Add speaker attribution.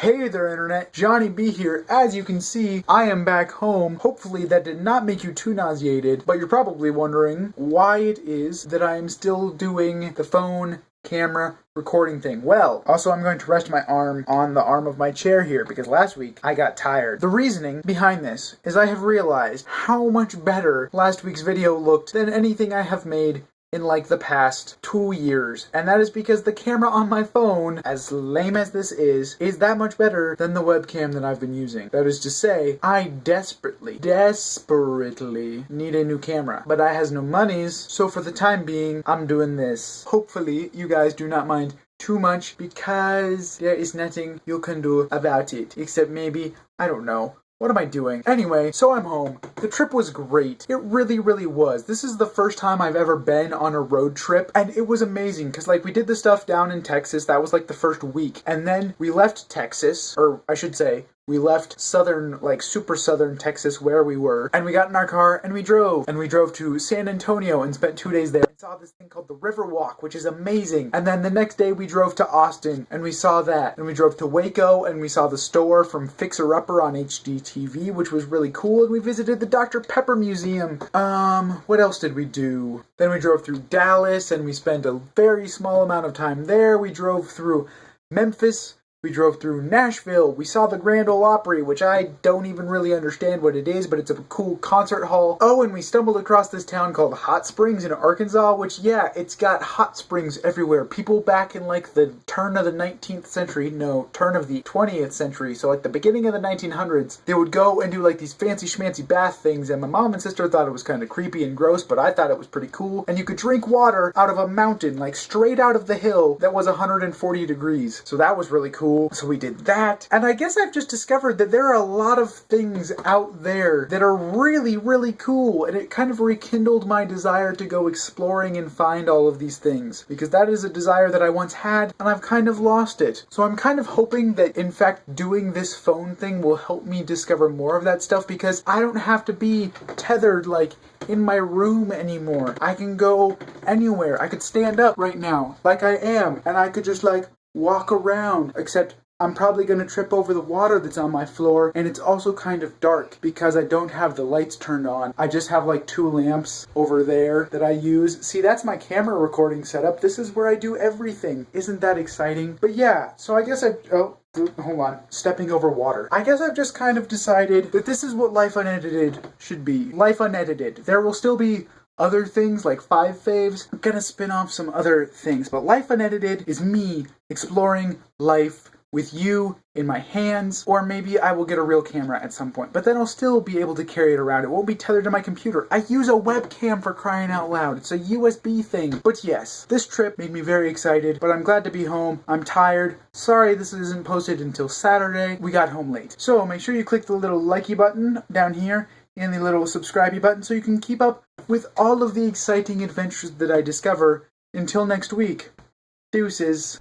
Speaker 1: Hey there internet, Johnny B here. As you can see, I am back home. Hopefully that did not make you too nauseated, but you're probably wondering why it is that I am still doing the phone camera recording thing. Well, also I'm going to rest my arm on the arm of my chair here because last week I got tired. The reasoning behind this is I have realized how much better last week's video looked than anything I have made in like the past 2 years. And that is because the camera on my phone, as lame as this is that much better than the webcam that I've been using. That is to say, I desperately need a new camera. But I has no monies, so for the time being, I'm doing this. Hopefully, you guys do not mind too much because there is nothing you can do about it. Except maybe, I don't know. What am I doing? Anyway, so I'm home. The trip was great. It really, really was. This is the first time I've ever been on a road trip, and it was amazing, because, like, we did the stuff down in Texas. That was, like, the first week. And then we left Texas, or I should say, we left southern, like, super southern Texas where we were, and we got in our car, and we drove. And we drove to San Antonio and spent 2 days there. And saw this thing called the River Walk, which is amazing. And then the next day we drove to Austin, and we saw that. And we drove to Waco, and we saw the store from Fixer Upper on HDTV, which was really cool. And we visited the Dr. Pepper Museum. What else did we do? Then we drove through Dallas, and we spent a very small amount of time there. We drove through Memphis. We drove through Nashville. We saw the Grand Ole Opry, which I don't even really understand what it is, but it's a cool concert hall. Oh, and we stumbled across this town called Hot Springs in Arkansas, which, yeah, it's got hot springs everywhere. People back in, like, the turn of the 19th century, no, turn of the 20th century, so, like, the beginning of the 1900s, they would go and do, like, these fancy schmancy bath things, and my mom and sister thought it was kind of creepy and gross, but I thought it was pretty cool. And you could drink water out of a mountain, like, straight out of the hill that was 140 degrees. So that was really cool. So we did that. And I guess I've just discovered that there are a lot of things out there that are really, really cool. And it kind of rekindled my desire to go exploring and find all of these things. Because that is a desire that I once had, and I've kind of lost it. So I'm kind of hoping that, in fact, doing this phone thing will help me discover more of that stuff, because I don't have to be tethered, like, in my room anymore. I can go anywhere. I could stand up right now, like I am, and I could just, like, walk around, except I'm probably going to trip over the water that's on my floor, and it's also kind of dark because I don't have the lights turned on. I just have like 2 lamps over there that I use. See, that's my camera recording setup. This is where I do everything. Isn't that exciting? But yeah, so I guess hold on, stepping over water. I guess I've just kind of decided that this is what Life Unedited should be. Life Unedited. There will still be other things like 5 faves. I'm gonna spin off some other things, but Life Unedited is me exploring life with you in my hands, or maybe I will get a real camera at some point, but then I'll still be able to carry it around. It won't be tethered to my computer. I use a webcam, for crying out loud. It's a USB thing. But yes, this trip made me very excited, but I'm glad to be home. I'm tired. Sorry this isn't posted until Saturday. We got home late. So make sure you click the little likey button down here and the little subscribe button so you can keep up with all of the exciting adventures that I discover. Until next week, deuces.